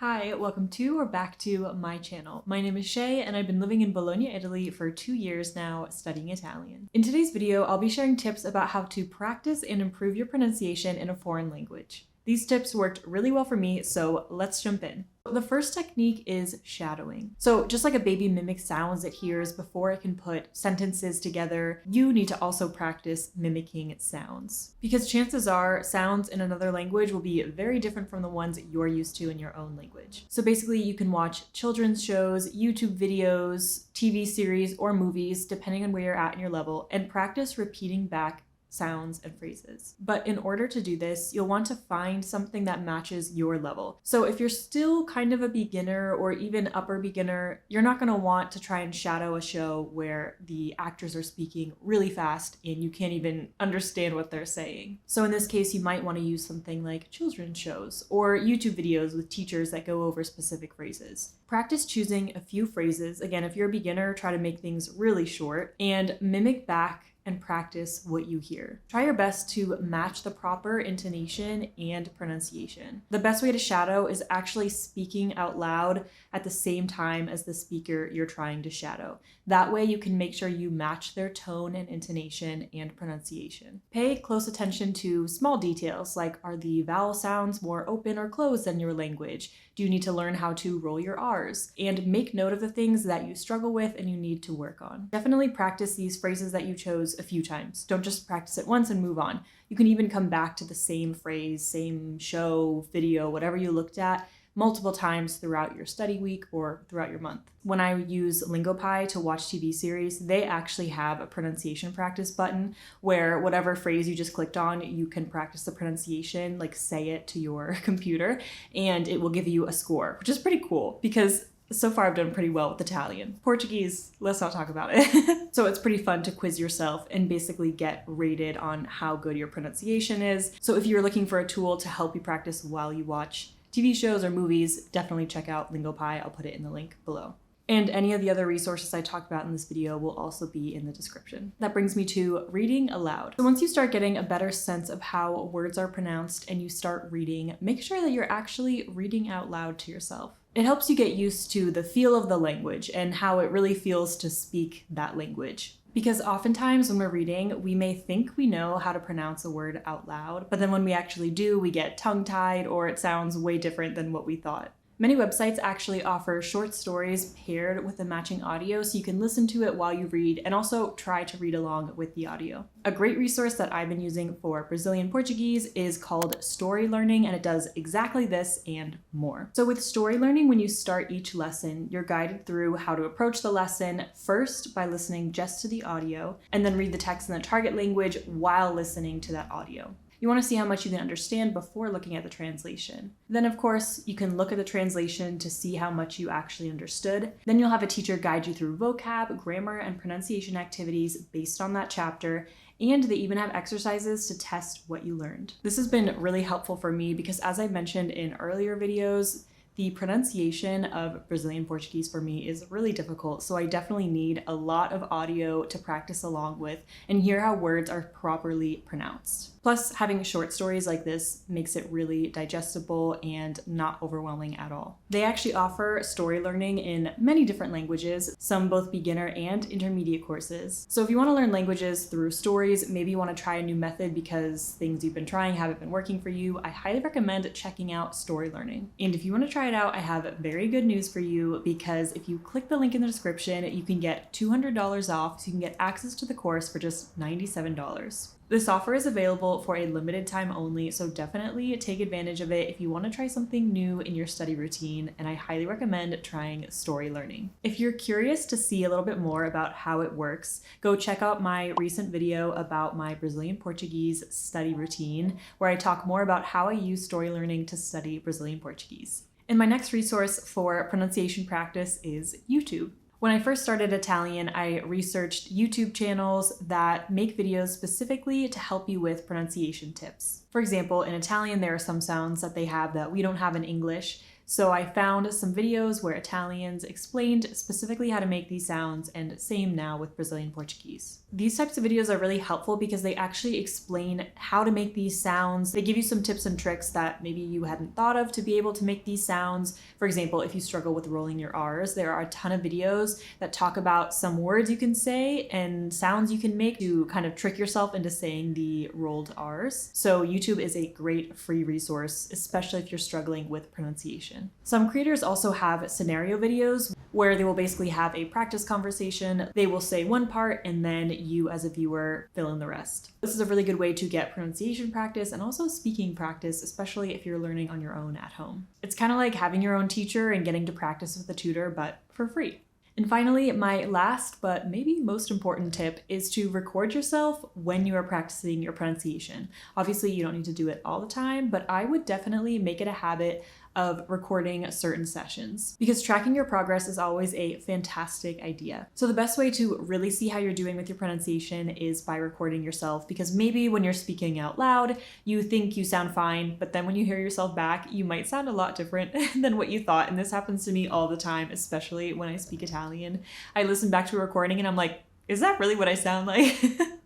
Hi, welcome to or back to my channel. My name is Shea and I've been living in Bologna, Italy for 2 years now studying Italian. In today's video, I'll be sharing tips about how to practice and improve your pronunciation in a foreign language. These tips worked really well for me, so let's jump in. The first technique is shadowing. So just like a baby mimics sounds it hears before it can put sentences together, you need to also practice mimicking sounds. Because chances are sounds in another language will be very different from the ones you're used to in your own language. So basically you can watch children's shows, YouTube videos, TV series, or movies, depending on where you're at in your level, and practice repeating back sounds and phrases. But in order to do this, you'll want to find something that matches your level. So if you're still kind of a beginner or even upper beginner, you're not going to want to try and shadow a show where the actors are speaking really fast and you can't even understand what they're saying. So in this case, you might want to use something like children's shows or YouTube videos with teachers that go over specific phrases. Practice choosing a few phrases. Again, if you're a beginner, try to make things really short and mimic back and practice what you hear. Try your best to match the proper intonation and pronunciation. The best way to shadow is actually speaking out loud at the same time as the speaker you're trying to shadow. That way you can make sure you match their tone and intonation and pronunciation. Pay close attention to small details like, are the vowel sounds more open or closed than your language? Do you need to learn how to roll your R's? And make note of the things that you struggle with and you need to work on. Definitely practice these phrases that you chose a few times. Don't just practice it once and move on. You can even come back to the same phrase, same show, video, whatever you looked at, multiple times throughout your study week or throughout your month. When I use LingoPie to watch TV series, they actually have a pronunciation practice button where whatever phrase you just clicked on, you can practice the pronunciation, like say it to your computer, and it will give you a score, which is pretty cool because so far I've done pretty well with Italian. Portuguese, let's not talk about it. So it's pretty fun to quiz yourself and basically get rated on how good your pronunciation is. So if you're looking for a tool to help you practice while you watch TV shows or movies, definitely check out LingoPie. I'll put it in the link below. And any of the other resources I talked about in this video will also be in the description. That brings me to reading aloud. So once you start getting a better sense of how words are pronounced and you start reading, make sure that you're actually reading out loud to yourself. It helps you get used to the feel of the language and how it really feels to speak that language. Because oftentimes when we're reading, we may think we know how to pronounce a word out loud, but then when we actually do, we get tongue-tied or it sounds way different than what we thought. Many websites actually offer short stories paired with the matching audio so you can listen to it while you read and also try to read along with the audio. A great resource that I've been using for Brazilian Portuguese is called Story Learning, and it does exactly this and more. So with Story Learning, when you start each lesson, you're guided through how to approach the lesson first by listening just to the audio and then read the text in the target language while listening to that audio. You want to see how much you can understand before looking at the translation. Then, of course, you can look at the translation to see how much you actually understood. Then you'll have a teacher guide you through vocab, grammar, and pronunciation activities based on that chapter, and they even have exercises to test what you learned. This has been really helpful for me because, as I mentioned in earlier videos, the pronunciation of Brazilian Portuguese for me is really difficult, so I definitely need a lot of audio to practice along with and hear how words are properly pronounced. Plus, having short stories like this makes it really digestible and not overwhelming at all. They actually offer story learning in many different languages, some both beginner and intermediate courses. So if you want to learn languages through stories, maybe you want to try a new method because things you've been trying haven't been working for you, I highly recommend checking out story learning. And if you want to try it out, I have very good news for you because if you click the link in the description, you can get $200 off, so you can get access to the course for just $97. This offer is available for a limited time only, so definitely take advantage of it if you want to try something new in your study routine, and I highly recommend trying story learning. If you're curious to see a little bit more about how it works, go check out my recent video about my Brazilian Portuguese study routine, where I talk more about how I use story learning to study Brazilian Portuguese. And my next resource for pronunciation practice is YouTube. When I first started Italian, I researched YouTube channels that make videos specifically to help you with pronunciation tips. For example, in Italian, there are some sounds that they have that we don't have in English. So I found some videos where Italians explained specifically how to make these sounds, and same now with Brazilian Portuguese. These types of videos are really helpful because they actually explain how to make these sounds. They give you some tips and tricks that maybe you hadn't thought of to be able to make these sounds. For example, if you struggle with rolling your R's, there are a ton of videos that talk about some words you can say and sounds you can make to kind of trick yourself into saying the rolled R's. So YouTube is a great free resource, especially if you're struggling with pronunciation. Some creators also have scenario videos where they will basically have a practice conversation. They will say one part and then you as a viewer fill in the rest. This is a really good way to get pronunciation practice and also speaking practice, especially if you're learning on your own at home. It's kind of like having your own teacher and getting to practice with a tutor, but for free. And finally, my last but maybe most important tip is to record yourself when you are practicing your pronunciation. Obviously, you don't need to do it all the time, but I would definitely make it a habit of recording certain sessions because tracking your progress is always a fantastic idea. So the best way to really see how you're doing with your pronunciation is by recording yourself, because maybe when you're speaking out loud, you think you sound fine, but then when you hear yourself back, you might sound a lot different than what you thought. And this happens to me all the time, especially when I speak Italian. I listen back to a recording and I'm like, is that really what I sound like?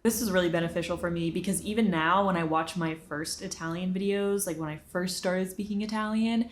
This is really beneficial for me because even now when I watch my first Italian videos, like when I first started speaking Italian,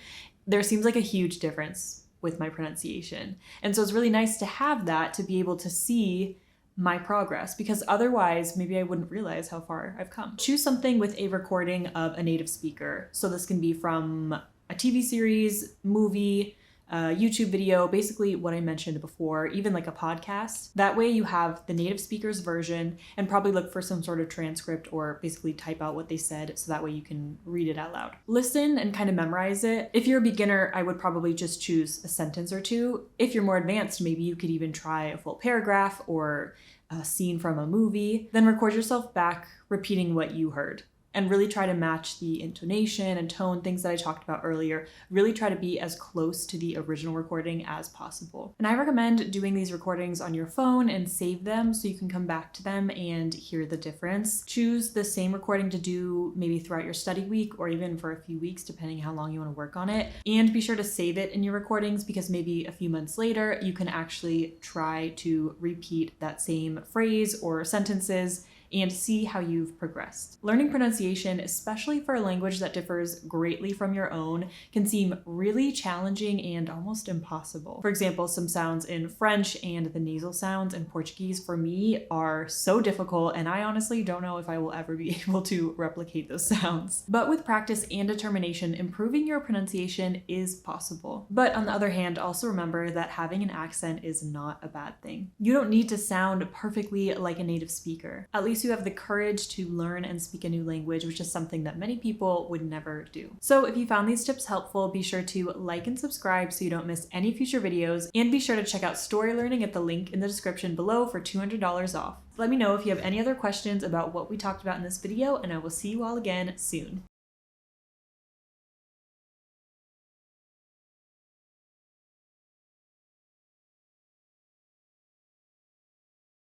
there seems like a huge difference with my pronunciation. And so it's really nice to have that to be able to see my progress, because otherwise maybe I wouldn't realize how far I've come. Choose something with a recording of a native speaker. So this can be from a TV series, movie, YouTube video, basically what I mentioned before, even like a podcast. That way you have the native speaker's version and probably look for some sort of transcript or basically type out what they said so that way you can read it out loud. Listen and kind of memorize it. If you're a beginner, I would probably just choose a sentence or two. If you're more advanced, maybe you could even try a full paragraph or a scene from a movie. Then record yourself back repeating what you heard. And really try to match the intonation and tone, things that I talked about earlier. Really try to be as close to the original recording as possible. And I recommend doing these recordings on your phone and save them so you can come back to them and hear the difference. Choose the same recording to do maybe throughout your study week or even for a few weeks, depending how long you want to work on it. And be sure to save it in your recordings because maybe a few months later, you can actually try to repeat that same phrase or sentences and see how you've progressed. Learning pronunciation, especially for a language that differs greatly from your own, can seem really challenging and almost impossible. For example, some sounds in French and the nasal sounds in Portuguese for me are so difficult, and I honestly don't know if I will ever be able to replicate those sounds. But with practice and determination, improving your pronunciation is possible. But on the other hand, also remember that having an accent is not a bad thing. You don't need to sound perfectly like a native speaker. At least you have the courage to learn and speak a new language, which is something that many people would never do. So if you found these tips helpful, be sure to like and subscribe so you don't miss any future videos, and be sure to check out Story Learning at the link in the description below for $200 off. Let me know if you have any other questions about what we talked about in this video, and I will see you all again soon.